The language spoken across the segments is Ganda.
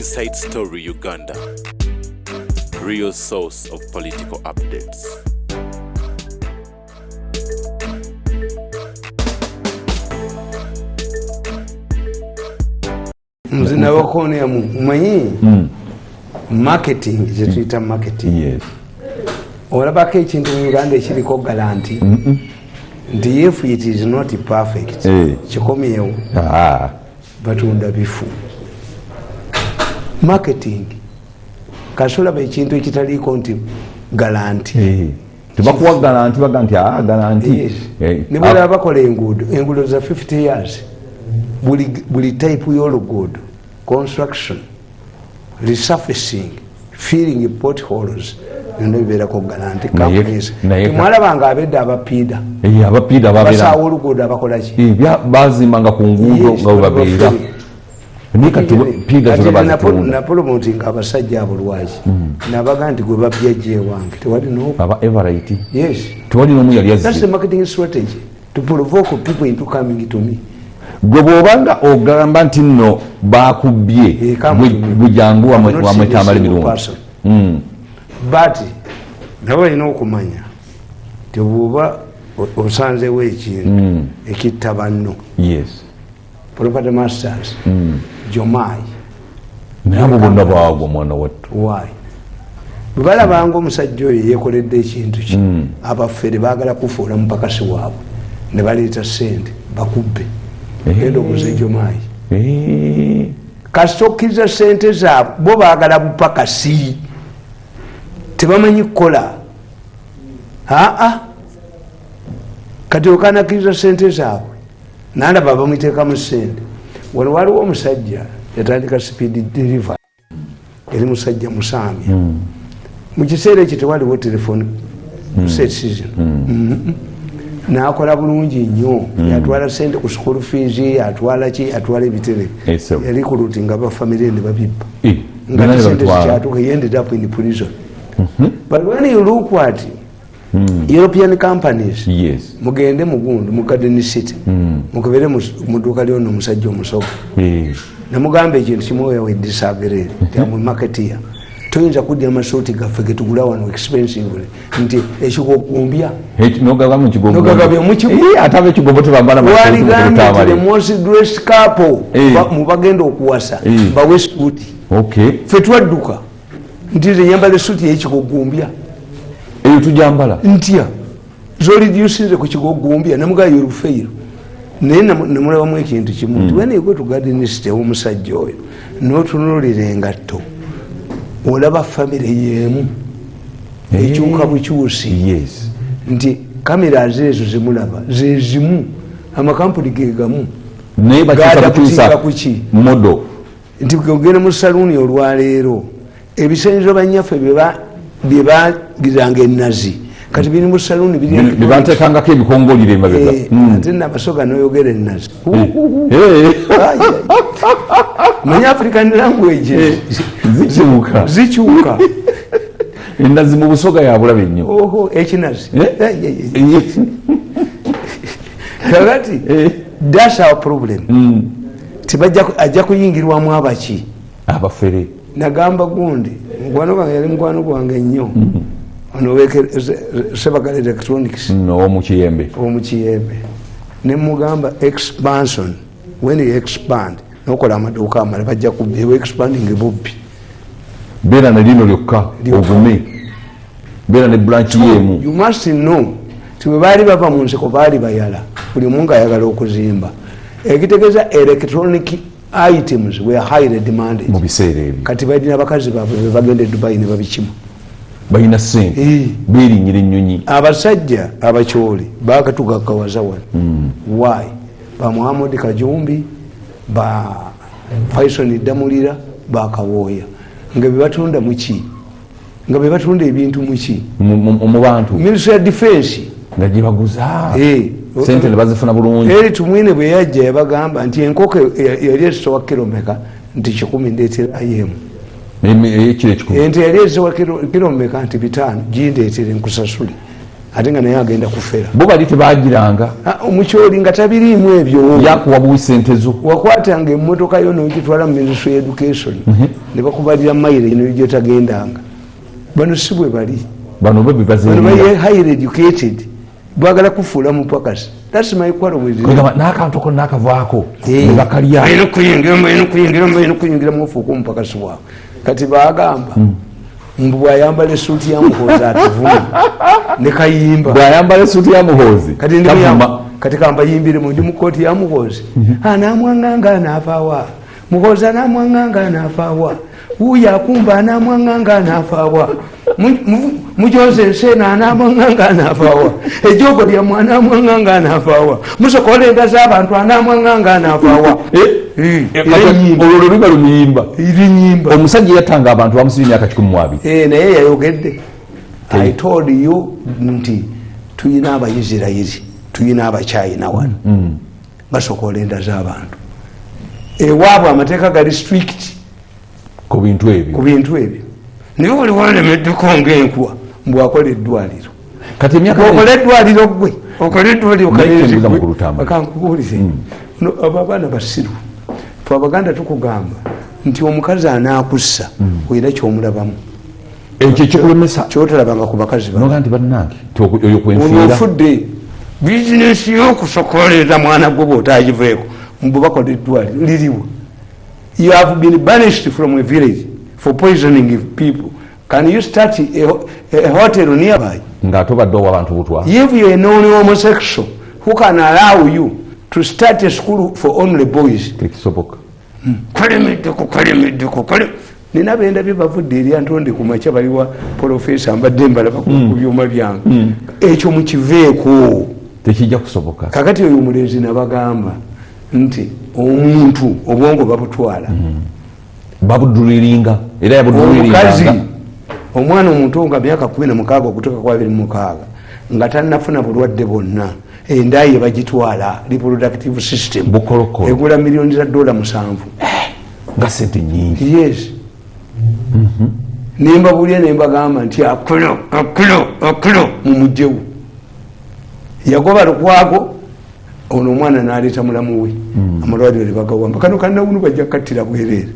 Inside Story Uganda, real source of political updates. Mzina wakone ya mwanyi marketing, jetuita marketing. Yes. Olabaka ekintu mu Uganda ekiriko guarantee. Nti if it is not perfect, kikomyewo. Batunda bifu. Marketing. Kasola ba ekintu ekitaliko nti guarantee. Tubakuwa guarantee baganti guarantee. Ne bwala bakola enguudo za 50 years. Buli type y'oluguudo, construction, resurfacing, filling potholes, byonna bibeerako guarantee companies. Temwalabanga abedda abapiida. Abapiida basaawa oluguudo abakola ki? Bazimanga ku nguudo nga bwe babeera. Napromoting abasajja abulwaji nabaga nti gwe babyajja ewange tewali aba everite. Yes, tewali n'omu yali azzi. That's the marketing strategy to provoke people into coming to me. Gwe bw'obanga ogamba nti nno baakubye bujangu wamwe Tamale Mirundi. But nawe olina okumanya nti bw'oba osanzewo ekintu ekitta banno. Yes. Property masters. Jomai. Nabo bonna baagwa mwana wattu. Why? Bwe balabanga omusajja oyo yeekoledde ekintu ki abafere baagala kufuula mupakasi waabwe ne baleeta ssente bakubbe. Genda obuze Jomai. Kasita okkiriza ssente zaabwe bo baagala bupakasi tebamanyi kukola. Kati okanakkiriza ssente zaabwe nalaba bamwiteekamu ssente. Wano waliwo omusajja yatandika speed delivery eri musajja musamya mu kiseera ekyo tewaliwo telefone set season. N'akola bulungi nnyo, yatwala ssente ku school fees, atwala ki, atwala ebitere. Yali ku luti nga bafamily ne babippa nga ssente zikyatuuka. He ended up in prison. But when you look at European companies, yes, mugende mugundu mukadeni city mukubere mu dduuka ly'ono omusajja omusoga namugamba ekintu kimu oyo weddisaabirere mu marketeer toyinza kudya amasuuti gaffe getugula wano expensively nti ekikogumbya nogagabye mukiwaligambye the most dressed couple mubagenda okuwasa bawe suuti ffe twadduka nti zenyambala esuuti y'ekikogumbya eyo tujambala ntya zoli diusinze ku kigogumbya namugayo olufeiro naye namulabamu ekintu kimu nti when you go to garden city omusajja oyo n'otunulira engatto olaba famire yeemu ekyuka bukyusi nti kamera ezo zimulaba zezimu amakampuni gegamu naye bakyusa kuki modo nti ogenda mu saluuni olwaleero ebisenzo banyaffe byebagiranga enazi kati biri mu saluuni bibatekangako ebikongolire emabega ate nabasoga noyogera enazi manya African language zikyuka enazi mu busoga yabulabe nnyo ekinazi kakati that's our problem. Ajja kuyingirwamu abaki abafere. Nagamba gundi mukwano gwange yali mukwano gwange nnyo ono Sebagala Electronics omukiyembe ne mugamba expansion, when you expand nokola amaduuka amala bajja kubbeewo expanding bubbi beera ne lino lyokka ogume beera ne branch yemu. You must know ti bwe baali bava mu nseko baali bayala buli omu nga ayagala okuzimba ekitegeeza electronic items were highly demanded mu biseera ebyo. Kati balina bakazi baabwe be bagenda e Dubai ne babikima balina ssente beerinyira ennyonyi. Abasajja abakyoli bakatugaggawaza wano. Why? Ba Muhammad Kajumbi, ba Faisal Damulira, ba Kawooya nga bebatunda muki nga bebatunda ebintu muki mu bantu Ministry of Defense nga gyebaguza sente ne bazifuna bulungi. Eri tumwine bwe yajja yabagamba nti enkoko yali esowa kilomeka nti 10 ndeetera ayemu ente yali esowa kilomeka nti 5 gindeetere nkusasule ate nga naye agenda kufera bo bali tebagiranga omukyoli nga tabiriimu ebyo yakuwa buwisente zo wakwatanga emmotoka yo nogitwala mu ministry education ne bakubalira mayire nogyetagendanga bano si bwe bali bano bali higher educated bwagala kufuula mupakasi that's my quarrel with n'akantu ko n'akavaako ne bakalya ayina okuyingira mufuuka omupakasi waabwe kati bagamba mbu bwayambala esuuti ya muhoozi atuvuma ne kayimba bwayambala esuuti ya muhoozi kati kambayimbiremu ndi mu kooti ya muhoozi anamwanganga anaafaawa muhoozi anamwanganga anaafaawa wuyo akumba anamwanganga anaafaawa mujoze ensena anamwanganga anaafaawa ejogo lyamu anamwanganga anaafaawa musokola enda z'abantu anamwanganga anaafaawa olwo luba lumiyimba irinyimba omusajja yatanga abantu bamusiri myaka 12 naye yayogedde I told you nti tuyina abayisirayiri tuyina abacyayina wano basokola enda z'abantu ewaabwe amateeka gali strict ku bintu ebyo niwe oli walemeddeko ngaenkuwa mbwakola eddwaliro kati emyaka okola eddwaliro gwe okola eddwaliro kankubuulize abo abaana basiru fe abaganda tukugamba nti omukazi anaakussa olina kyomulabamu ekyo kikulemesa kyotalabanga ku bakazi noga nti bannange oyo kwenfiira ofudde bizinesi y'okusokoleza mwana gwe bw'otaagiveeko mbu bakola eddwaliro liriwa you have been banished from a village for poisoning people. Can you start a hotel nearby? Ngato baddo abantu butwa. If you are non homosexual, who can allow you to start a school for only boys? Kisoboka. Nina benda bibavudde eri antonde ku macha baliwa professor ambadde mbalaba ku byuma byange. Ekyo mukiveeko. Tekijja kusoboka. Kakati oyo mulenzi nabagamba nti omuntu obwongo babutwala. Babuduliringa era yabuduliringa omwana omuntu nga myaka 16 okutuuka ku 26 nga tannafuna bulwadde bwonna endaye bagitwala reproductive system egula milioni za dola 7 nga sente nyingi. Yes. Nimba bulye nembagamba nti akulo mumujjewo yagoba lukwago ono omwana n'aleeta mulamu we amalwaliro ne bagawamba kano kannawunu bajja kattira bwerere.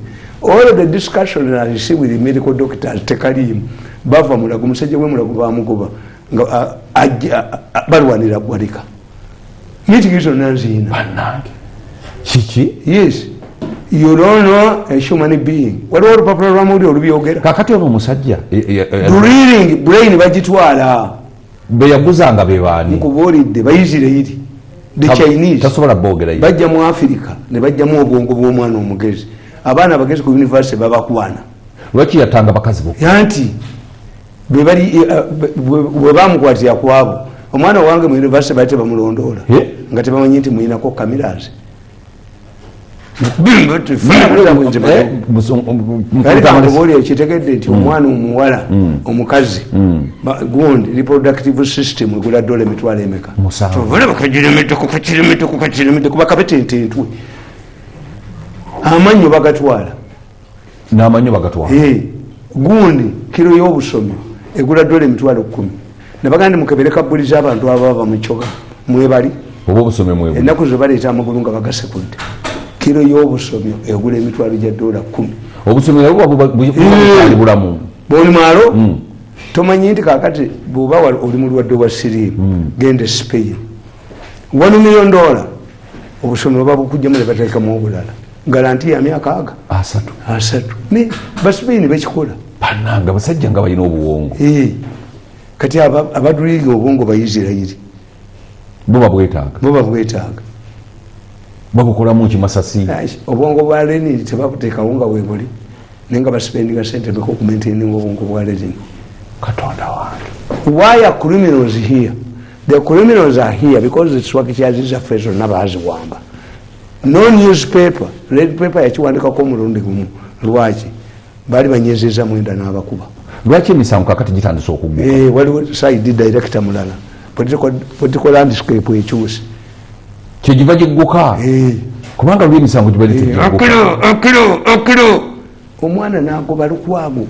All the discussion I receive with the medical doctors tekalimu bava mulago musajja we mulago bamugoba nga balwanira gwalika mitigizo nanzina banange kiki. Yes, you don't know a human being. Waliwo olupapula lwamuli olubyogera kakati ono omusajja drilling brain bagitwala beyaguzanga bebaani nkubuulidde bayisirayiri the Chinese tasobola boogera bajja mu Africa ne bajjamu obwongo bw'omwana omugezi abaana bagezi ku university babakwana lwaki yatanga bakazi bo yanti bwe bamukwatira kwabo omwana wange mu university bate bamulondoola nga tebamanyi nti muyinako cameras oli ekitegedde nti omwana omuwala omukazi gundi reproductive system egula dola emitwalo emeka bakabetententwe amanyo bagatwala n'amanyo bagatwala gundi kiro y'obusomyo egula dola emitwalo 10 nebagandi mukebereka buli z'abantu abava mu kyoga mwebali oba obusomyo mwebali ennaku ze baleeta amagulu nga bagasekudde kiro y'obusomyo egula emitwalo gya dola 10 obusomyo buli bulamu bwoli mwalo tomanyi nti kakati bw'oba oli mulwadde wa siriimu gende Spain $1 million obusomyo babukugjamu ne bateekamu obulala garanti ya myaka 3 ne baspain bekikola bananga basajja nga balina obuwongo kati abaduliga obwongo bayisirayiri bo babwetaaga babukolamu kimasasi obwongo bwa Lenin tebabuteekawo nga webuli naye nga basipendinga sente meka okumaintaininga obwongo bwa Lenin. Katonda wange. Why are criminals here? The criminals are here because it's what kyaziza feso nabaziwamba. No newspaper, red paper yakiwandikako mulundi gumu. Lwaki bali banyezeza mwenda n'abakuba. Lwaki emisango kakati gitandise okugguka? Waliwo side director mulala. Political landscape ekyuse. Kyegiva gigguka. Kubanga lwe emisango gibali tegigguka. Okiro. Omwana n'agoba Lukwago.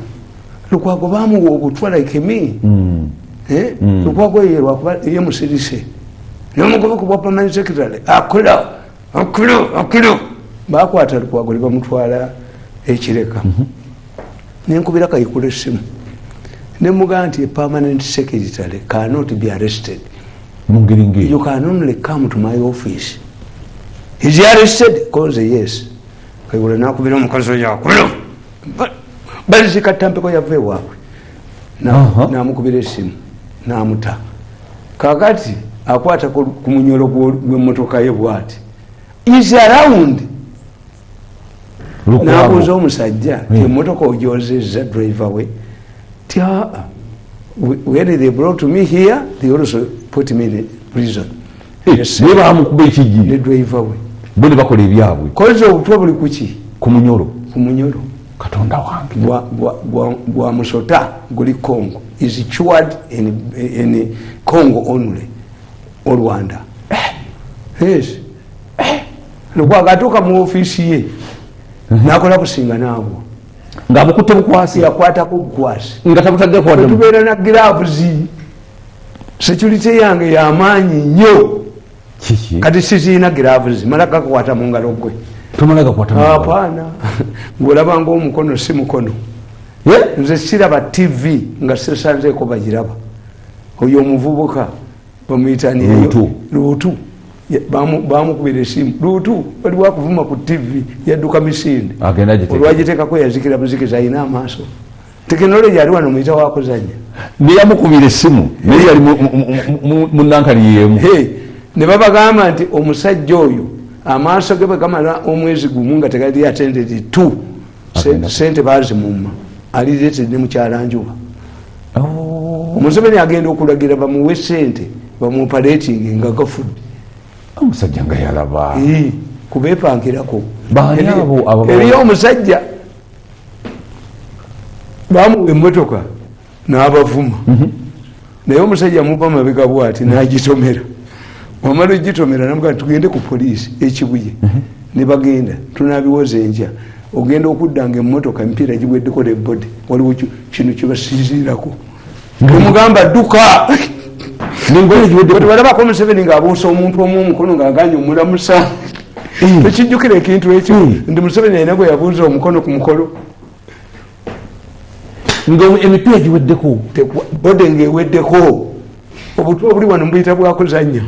Lukwago bamuwa obutwa like me. Lukwago ye lwakuba ye musirise n'omugoboka bwa permanent secretary akula bakwata Lukwago ne bamutwala ekireka nenkubira kayikula essimu nemugaa nti permanent secretary cannot be arrested. You can only come to my office. Is he arrested? Cause yes. Kayikula nakubira omukazi oyo akula balizikattampeko yava ewaabwe namukubira essimu namuta kakati akwata ku munyolo gw'emmotoka ye bwati is around nabuuza omusajja emmotoka ojozezza driver we ti when they brought me here they also put me in prison. Bamukuba ekigi ne driver we bone bakola ebyabwe koze obutwa buli kuki ku munyolo Katonda wange gwa musota guli Congo is chewed in Congo only or Rwanda. Yes. Lukwaga mu office ye nakola kusinga nabo ngabukutte bukwasi yakwata ku bukwasi nga tabutadde kwa demu tubeera na gloves security yange ya maanyi nnyo kati sizina gloves malaka kwata mu ngalo gwe tumalaga kwata hapana ngolaba ng'omukono si mukono nze siraba TV nga sisanzeeko bagiraba oyo omuvubuka bamuyitaniye luutu bamukubira essimu luutu bali wakuvuma ku TV yadduka misinde olwagiteekako yazikira buzikiza ayina amaaso tekinologi ali wano muyita wakuzanya neyamukubira essimu naye yali munankani yemu ne babagamba nti omusajja oyo amaaso ge bwe gamala omwezi gumu nga tegali attended to sente bazimumma aliretedde mukyalanjuba Museveni agenda okulagira bamuwe sente bamuoperating nga gafudde omusajja nga yalaba kubepankirako eriyo omusajja bamuwa emmotoka n'abavuma naye omusajja amupa mabega bwati n'agitomera wamala ogitomera namugaa tugende ku poliisi ekibuye ne bagenda tunabiwoza enja ogenda okuddanga emmotoka emipiira giweddeko nebodi waliwo kino kyebasiziirako omugamba dduka balabako Museveni ng'abuusa omuntu omu omukono ng'aganya omulamusa tekijjukira ekintu ekyo ndi Museveni alina gwe yabuuza omukono ku mukolo emipiira giweddeko bode ng'eweddeko obutwa buli wano mbuyita bwakuzanya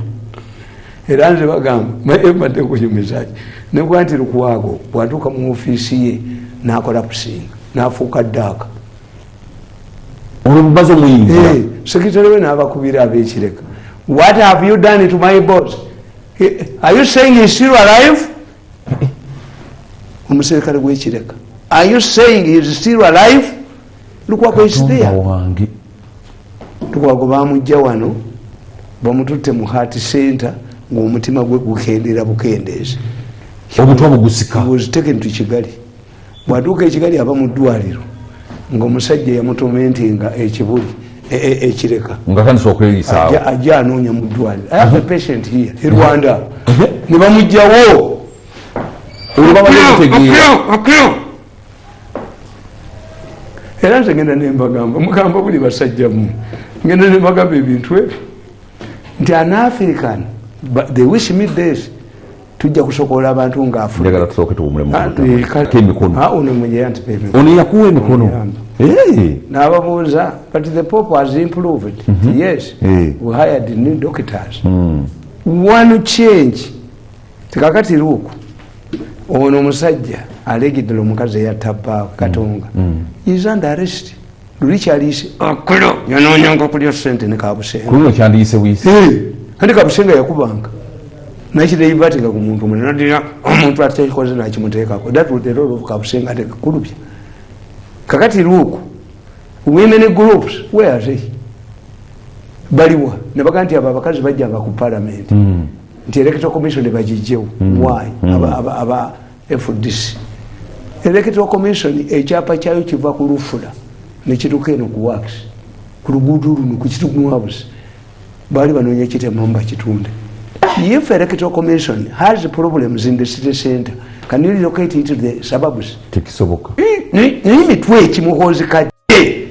era nze bagamba mbadde kunyumizaaki nebwa nti Lukwago bwatuuka mu ofiisi ye n'akola kusinga n'afuuka ddaaka olumubazo muyinza sekitale we n'abakubira ab'ekireka what have you done to my boss? Are you saying he's still alive? Omuserikale gw'ekireka are you saying he's still alive? Lukwago is there. Lukwago bamujja wano bamututte mu heart center ng'omutima gwe gukendera bukendeezi obutwa bugusika was taken to Kigali bwatuuka ekigali aba mu ddwaliro ng'omusajja yamutomentinga ekibuli ekireka nga tandisa okweyisaawo ajja anoonya mu ddwaliro I have a patient here e Rwanda ne bamugjawo era nze ngenda nembagamba mugamba buli basajja mu ngenda nembagamba ebintu ebyo nti an African they wish me this tujja kusokola abantu ng'afuna ono yakuwa emikono n'ababuuza but the Pope has improved. Yes, we hired new doctors. One change tekakati luuku ono omusajja alegiddala omukazi eyatta Katonga is under arrest lulikyaliise akulo yanoonyanga kulya sente ne Kabusenga kulino kyandiyise buyise andi Kabusenga yakubanga nakiraivatinga ku muntu munadira omuntu atakikoze nakimuteekako that was the role of Kabusenga tekulubya kakati luuku women groups where are they baliwa ne baga nti abo abakazi bajjanga ku parliament nti electoral commission bagijjewo why aba FDC electoral commission ekyapa kyayo kiva ku Lufula nekituuka eno ku wax ku luguudo luno ku kitugumwabuzi baali banoonya kitemamu bakitunde. If electoral commission has problems in the city center, can you relocate it to the suburbs? tekisoboka Nimitwe ekimuhoozi kajje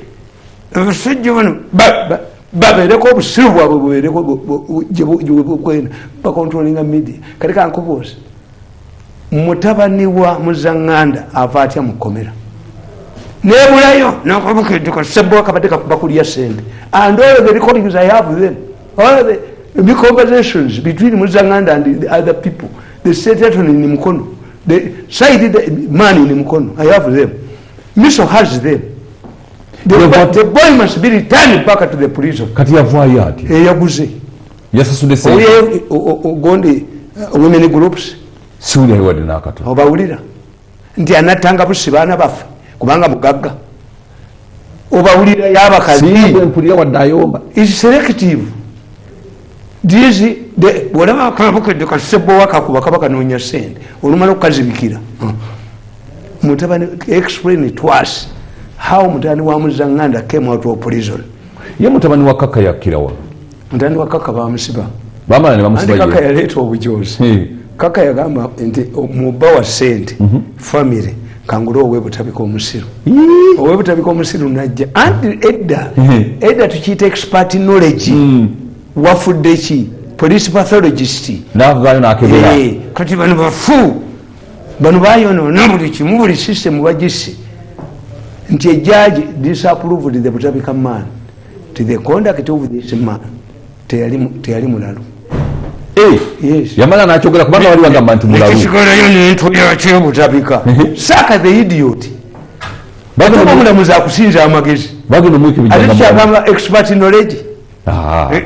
abasajja bano babeereko obusiru bwabwe bubeereko bakontrolinga media. Kati kankubuuza, mutabani wa Muzaŋŋanda ava atya mu kkomera nebulayo nakabukidduka Ssebbowa kabadde bakulya sente, and all the recordings I have them, all the conversations between Muzaŋŋanda and the other people, the Setatoni ni Mukono, the side man in Mukono, I have them. Miso has them. The boy must be returned back to the prison. Kati yavaayo ati yaguze yasasudde sente ogondi women groups siwulira wadde n'akatono obawulira nti anattanga busi baana baffe kubanga mugagga, obawulira y'abakazi mpulira wadde ayomba is selective. Bwolaba akabukedde ka Ssebbowa kakuba kaba kanoonya sente olumala okukazibikira. Mutabani explain to us how mutabani wa Muzaŋŋanda came out of prison. ye mutabani wa Kaka yakkirawa? Mutabani wa Kaka bamusiba, bamala ne bamusiba. Kaka yaleeta obujozi. Kaka yagamba nti mubba wa sente family kangula ow'ebutabika omusiru. Ow'ebutabika omusiru najja anti edda tukiyita expert knowledge. Wafudde ki police pathologist n'avaayo n'akebera kati bano bafu, bano bayonoona buli kimu, buli system bagisse nti ejaji disapproved the Butabika man to the conduct of this man. Teyali mulalu. Yes. Yamala n'akyogera kubanga wali bagamba nti mulalu. Ekisigalayo n'entu yakyo Butabika. Saka the idiot. Bagamba mulamuzi akusinza amagezi. Bagenda mwiki bijanga. Ate kyagamba expert knowledge.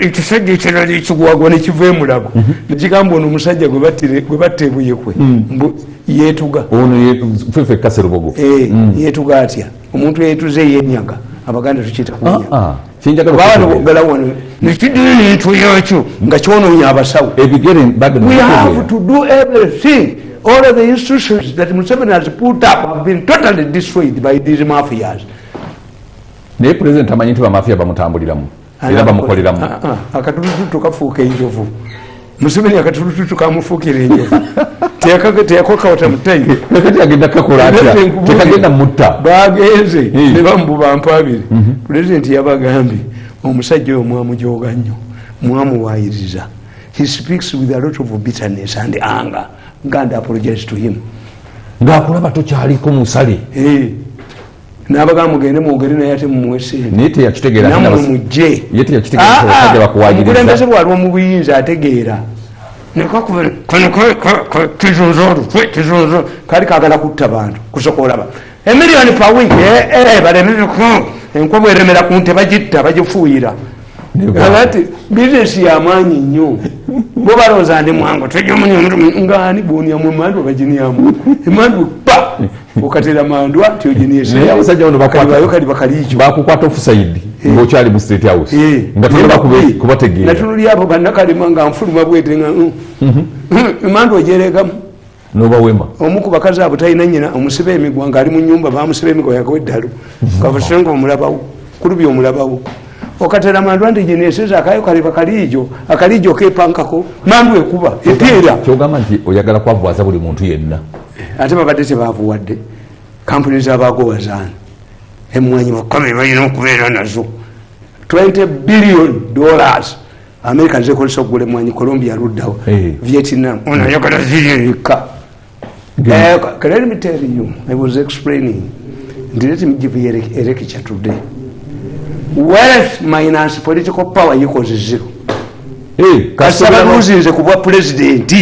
Ekisajja ekirala ekigwagwa nekiva emulago nekigamba ono omusajja gwe batta ebuye kwe yeetuga fefe kaserubogo yeetuga atya omuntu yeetuze yenyaga Abaganda tukiyita kunyaga wano nekidire n'entu yakyo nga kyononya abasawo. We have to do everything. All of the institutions that Museveni has put up have been totally destroyed by these mafias. Naye President amanyi nti bamafia bamutambuliramu era bamukoleramu. Akatulututu kafuuka enjovu. Museveni akatulututu kamufuukira enjovu. Teyakokawata mutayi. Kati agenda kakola atya? Tekagenda mutta. Bagenze ne bamububa mpaabiri. President yabagambye omusajja oyo mwamujoga nnyo, mwamuwaayiriza. He speaks with a lot of bitterness and anger. God apologized to him. Ng'akulaba tokyaliko musale. N'abagamba mugende mwogere naye ate mumuwesere. Naye teyakitegeera. Nammwe mujje. Ye teyakitegeera abasajja bakuwaayiriza. Omukulembeze bw'aliwo mu buyinza ategeera. Kizunzo kali kaagala kutta bantu kusokola ba. $1 million per week. Balemeko enkobo eremera ku nte bagitta bagifuuyira. Ati bizinesi y'amaanyi nnyo. Bo balowooza ndi mwangu tejomunya ngaani buunia mu mandu baginiamu. Emandu pa okatera mandwa tyoginiese. Naye abasajja bano bakaliijo. Bakukwata offside ng'okyali mu State House. Nga tolaba kubategeera. Natunuli abo bannakalema nga nfuluma bwete nga emandu ogyerekamu. N'obawema. Omu ku bakazi abo talina nnyina omusiba emigwa ng'ali mu nnyumba bamusiba emigwa yagawa eddalu. Kabusenga omulabawo kulubi omulabawo. Okatera mandwa ndi jineseza akayo kaliba akalijo kepankako mandu ekuba eteera. Kyogamba nti oyagala kwavuwaza buli muntu yenna. Ate babadde tebavuwadde kampuni z'abagowazana emmwanyi bakomere balina okubeera nazo. $20 billion America zekozesa okugula emmwanyi Colombia luddawo Vietnam ono ayagala zirika. Let me tell you, I was explaining, let me give you a lecture today. Wealth minus political power equals zero. Kasaba luzinze kubwa president.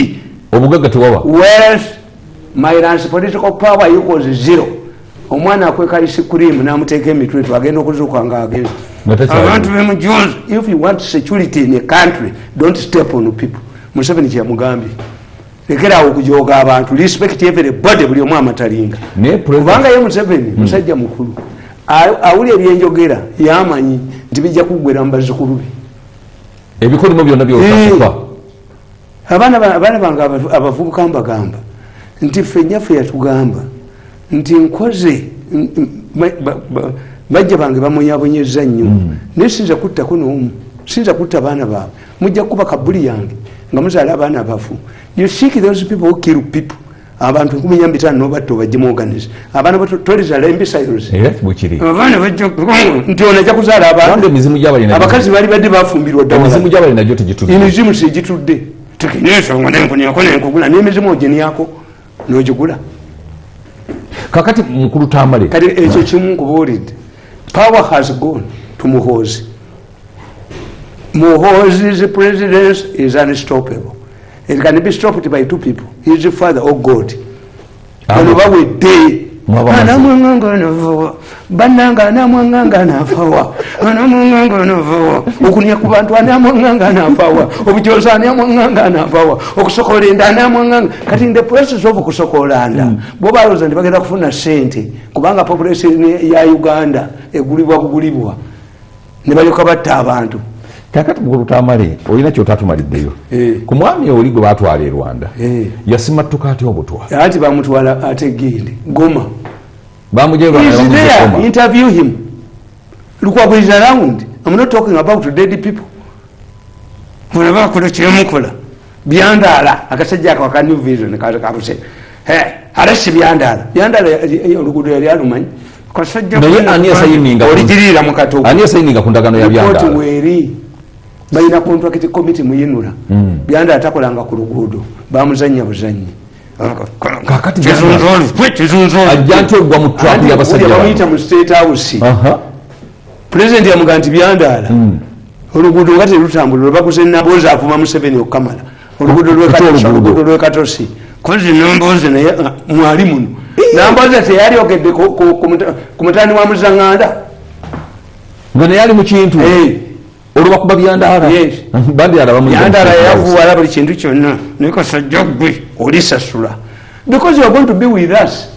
Obugaga tuwawa. Wealth minus political power equals zero. Omwana akweka ice cream n'amuteeka emitwe twagenda okuzuuka ng'agenda. Abantu bemujonze. If you want security in a country, don't step on people. Museveni kyamugambye. Lekerawo okujooga abantu. Respect everybody buli omu amatalinga. Kubanga ye Museveni musajja mukulu. Awuli ebyenjogera yamanyi nti bijja kuggwera mu bazzukulu be. Ebikolimo byonna by'okufa. Abaana bange abavubuka mbagamba nti ffennyaffe yatugamba nti nkoze bajja bange bamunyabonyeza nnyo naye sinza kuttako n'omu, sinza kutta baana baabwe, mujja kuba kabuli yange nga muzaala abaana abafu. You seek those people who kill people abantu 15 nobatta obajjemu organize abaana tolizala imbeciles abaana bajja nti ono ajja kuzaala abantu abakazi bali badde bafumbirwa emizimu tegitudde tukinesonga nenkonyako nenkugula n'emizimu ogeniyako n'ogigula kakati mukulu Tamale kati ekyo kimu nkubuulidde power has gone to Muhoozi. Muhoozi's presidence is unstoppable. It can be stopped by 2 people. He is the father or God. Bananga namwanganga nafawa namwanganga nafawa okunya ku bantu namwanganga nafawa obujoza namwanganga nafawa okusokolenda namwanganga kati in the process of kusokolanda bo baloza ndi bagenda kufuna sente kubanga population ya Uganda egulibwa ne balyoka batta abantu kakati mukulu Tamale olina kyotatumaliddeyo ku mwami oli gwe batwala e Rwanda yasimatuka ati obutwa ati bamutwala ate gindi Goma interview him. Look what is around. I'm not talking about dead people. Whenever could a beyond Allah, I can say Jack or can you vision the car say, hey, arrest beyond Allah. Beyond Allah, good area, man. Because I'm saying, balina contract committee muyinula byanda atakolanga ku luguudo bamuzanya buzanyi kakati ajjanto gwa mu trap y'abasajja bamuyita mu state house president yamuganti byandala oluguudo ngate lutambula bakuze naboza afuma mu 7 okamala oluguudo lwekatosi kozi namboze naye mwali muno namboze teyali ogedde ku mutani wa muzanganda ngone yali mu kintu olubakuba byandala byandala yavuwala buli kintu kyonna niko sajja gwe olisasula because you are going to be with us.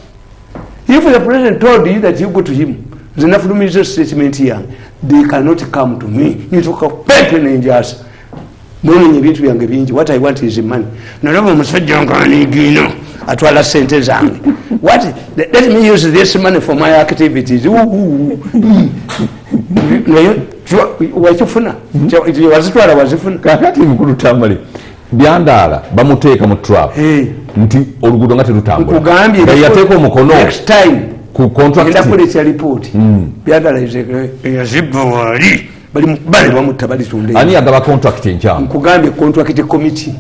If the president told you that you go to him, the national statement here, they cannot come to me. You talk of paper ninjas. What I want is money. Atwala sente zange. What? Let me use this money for my activities. Wachufuna. Wazitwala wazifuna. Kakati mukulu Tamale. Byandala bamuteeka mu trap nti oluguudo nga terutambula nkugambye yateeka omukono next time ku contract enda police report byandala yazibba wali bali bamutta balitunde ani agaba contract enkyamu nkugambye contract committee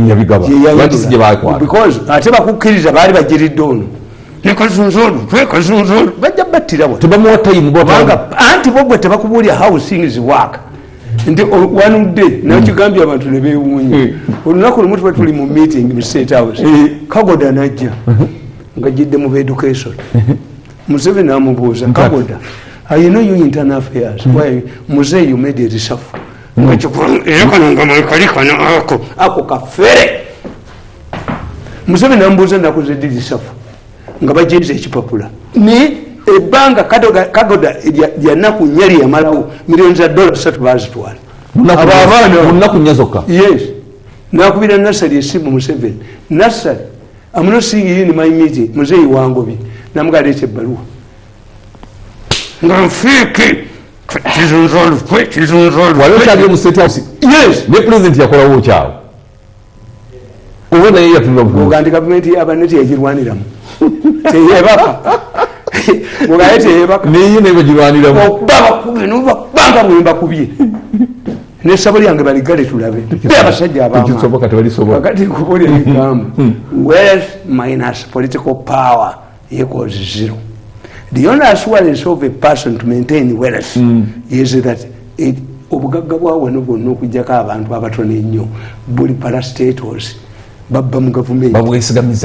yabigaba lwaki sije bakwata because ate bakukkiriza baali bajiridde ono nekazunzolu bajja battira bo tebamuwa time bobanga anti bogwe tebakubuulya how things work nti wanudde nakigambye abantu ne beewuunya olunaku lumu tuba tuli mu meeting mu state house kagoda najja nga jidde mu education Museveni amubuuza kagoda I know you internal affairs why Muzee you made a reshuffle ako kafere Museveni amubuuza nakuze didi reshuffle nga bajiriza ekipapula ni ebanga kagoda yanaku nyeri yamalawo millions of dollars bazitwala munaku nyazoka yes nakubira nasali esimu Museveni nasali I'm not seeing you in my meeting Muzee wangobi namugala ekyebaluwa ngamfiki waliokyalie mu state house yes ne president yakolawo kyawo oba naye yatulagandi gavumenti yabaneti yagirwaniramu teyebaka mugaye teyebaka niye nebagirwaniramu okubakubye nobabanga mwembakubye nesabo lyange baligale tulabe abasajja abakati nkubulya ebigambo wealth minus political power equals zero. The only assurance of a person to maintain wealth is that obugagga bwawe bwonna okujjako abantu abatono ennyo buli parastatals babba mu gavumenti.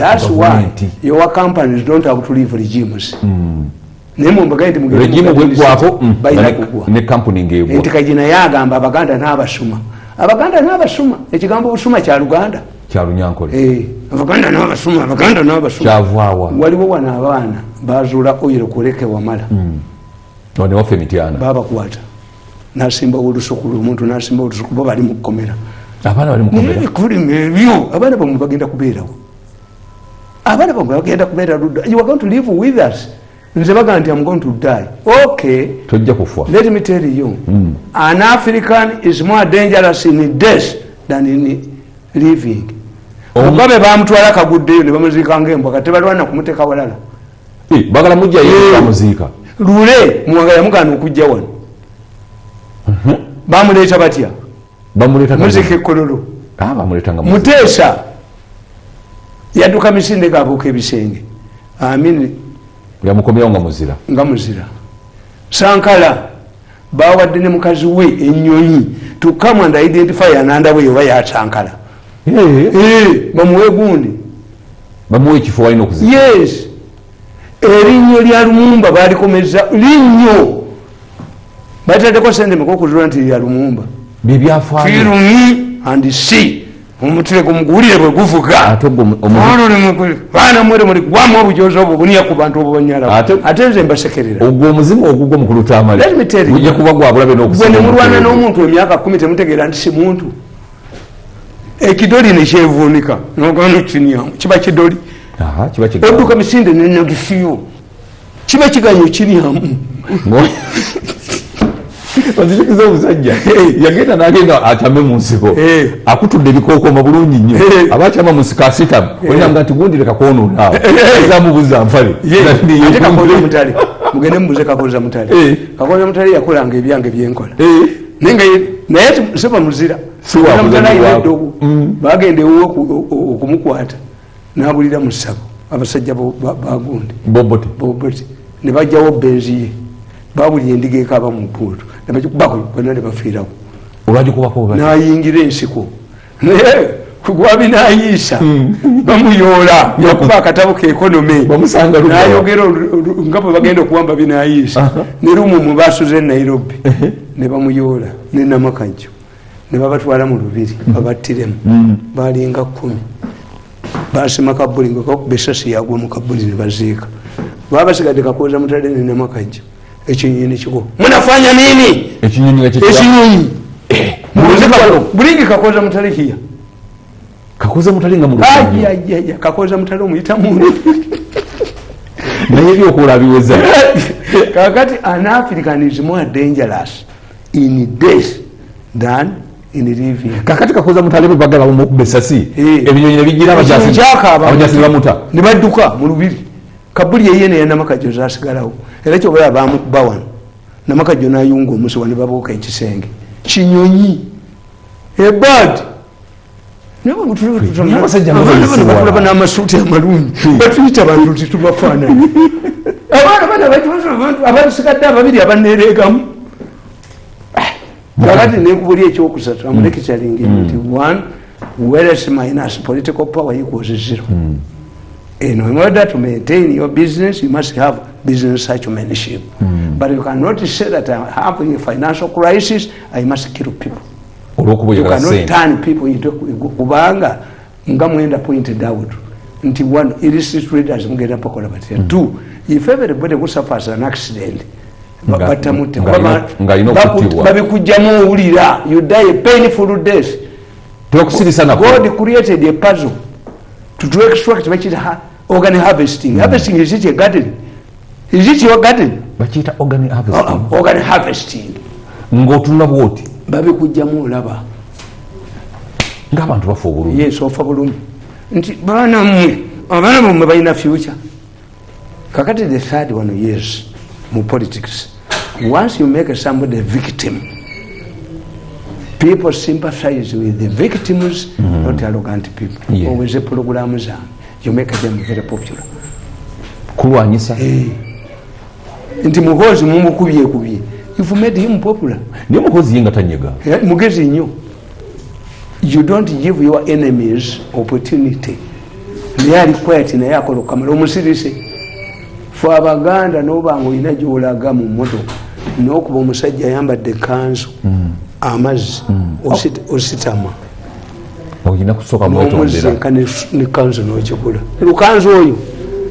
That's why your companies don't have to leave regimes. Nemo mbagaye nti regime bwegwako bayina kugwa ne company ngeebwa enti kajina yagamba abaganda n'abasuma ekigambo busuma kya Luganda kya Lunyankole abaganda n'abasuma kyavaawa waliwo wana abaana bazuula oyiro kuleke wamala ne wafe mityana babakwata nasimba olusuku omuntu nasimba olusuku bo bali mu kkomera abaana bali mu kkomera ebyo abaana bamwe bagenda kubeerawo you are going to live with us. Nze baga nti I'm going to die. Okay. Tojja kufa. Let me tell you. An African is more dangerous in death than in living. omugabe bamutwala kaguddeyo ne bamuziika ng'embwa kati tebalwana kumuteeka walala bagala mujja yebamuziika lule muwagala mugaana okujja wano bamuleeta batya muziika ekkololo muteesa yadduka misinde gabuuka ebisenge amini yamukomyawo nga muzira Sankala bawadde ne mukazi we ennyonyi to come and identify ananda we oba yasankala bamuwe gundi bamuwe ekifo walina okuzika yes erinnya lya Lumumba balikomeza linnyo bataddeko sente mukokuzula nti lya Lumumba byebyafaayo kirumi and see omutule gumuguulire bwe guvuga baana mwere muli gwamu obujozi obwo buniya ku bantu obwo banyala ate nze mbasekerera ogwo omuzimu ogugwo mukulu Tamale gujja kuba gwa bulabe n'okusiba bwe ne mulwana n'omuntu emyaka 10 temutegeera nti si muntu ekidoli ne kyevuunika n'ogana kinyamu kiba kidoli odduka misinde nenagifiyo kiba kiganyo kinyamu ozikiza omusajja yagenda n'agenda atame mu nsiko akutudde ebikookoma bulungi nnyo abakyama mu nsiko asitamu olinanga nti gundi leka kwonoonaawo azamubuza mpale ate Kakoza Mutale mugende mubuze Kakoza Mutale Kakoza Mutale yakolanga ebyange byenkola naye siba muzira bagende okumukwata n'abulira mu ssabo abasajja bagundi bobote ne bajjawo benzi ye babuli endiga ekaba mu mpuutu nebagikubako bonna ne bafiirawo n'ayingira ensiko naye kugwabi n'ayiisa bamuyoola yakuba akatabo ka ekonome n'ayogera nga bwe bagenda okuwamba binayiisa ne lumu mu baasuze e Nairobi ne bamuyoola ne Namakajjo ne babatwala mu lubiri babattiremu balinga 10 basima Kabuli nga kakuba esasi yagwa mu Kabuli ne baziika babasigadde Kakoza Mutale ne Namakajjo ekinyonyi nekiko munafanya nini ekinyonyi bulingi Kakoza Mutale hiya Kakoza Mutale nga mulungi Kakoza Mutale omuyita muntu naye byokola biweza kakati an African is more dangerous in death than in living kakati Kakoza Mutale bagala mu besasi ebinyonyi nebigira abajasi bamuta ne badduka mu lubiri Kabuli yeye ne Namakajjo zasigalawo era kyo bala bamukuba wano Namakajjo n'ayunga omusi wano babuuka ekisenge kinyonyi bird nabo mutulaba n'amasuuti amalungi batuyita bantu titubafaanana abaana abasigadde ababiri abanereegamu kakati nenkubuli ekyokusatu amulekicalingi nti 1 whereas minus political power equals 0 in order to maintain your business you must have business acumenship but you cannot say that I have a financial crisis I must kill people you cannot turn people into kubanga nga mwenda pointed out nti one illicit traders mugenda pakola batia 2 if everybody was suffers an accident batamute babikujjamu owulira you die a painful death God created a puzzle to extract organ harvesting. Harvesting is it a garden? Is it your garden? Bachita organ harvesting. Organ harvesting. Ngotula bwoti. Babi kujjamu olaba. Ng'abantu bafa obulumi. Yes, ofa bulumi. Nti abaana mmwe balina future. Kakati the third one is mu politics. Once you make somebody a victim, people sympathize with the victims, not arrogant people. Yeah. Always a program, you make them very popular. Kiwaanyi. Nti muhozi mumukubye. You've made him popular. Ni muhozi yenga tanyega. Mugezi nnyo. You don't give your enemies opportunity. They are quiet na yako lokamala omusirise. For abaganda n'obango ina gy'olaga mu mmotoka n'okuba omusajja ayambadde kanzu amazzi ositama oyina kusooka mwetondera ne kanzu n'okigula lukanzu oyo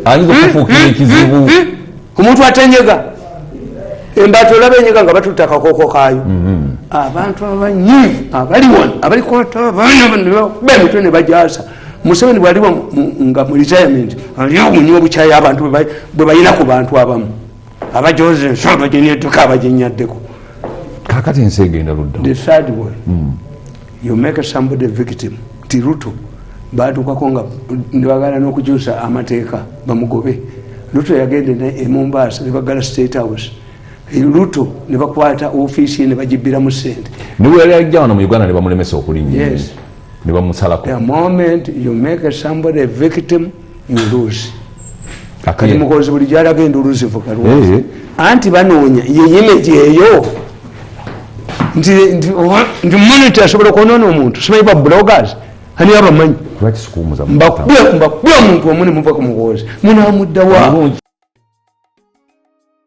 ayinza okufuukira ekizibu omuntu atenyega embata olaba enyega nga batutta akakooko kaayo abantu abanyiivu abali wano abalikota abaana bemitwe ne bajaasa Museveni bwaliwa nga mu retirement aliyo munyo obukyaya abantu bwe bayina ku bantu abamu abajoze ensonga gyenyetuka abajenyaddeko kakati ensi egenda ludda. The third one, you make somebody a victim. Tiruto batukako nga nebagala n'okukyusa amateeka bamugobe. Ruto yagende e Mombasa ne bagala State House. Ruto ne bakwata ofiisi ne bagibira mu ssente. Niwe yali ajja wano mu Uganda ne bamulemesa okulinnya. Yes. Ne bamusalako. The moment you make somebody a victim, you lose. Kati mukozi buli gyalagenda oluzifu kalwa. Anti banoonya ye image eyo. Nti monitor asobola kwonoona omuntu. Simanyi ba bloggers. Hani abamanyi. Lwaki sikumuza mbakubya omuntu omuni muva ku mukozi. Munaamudda wa.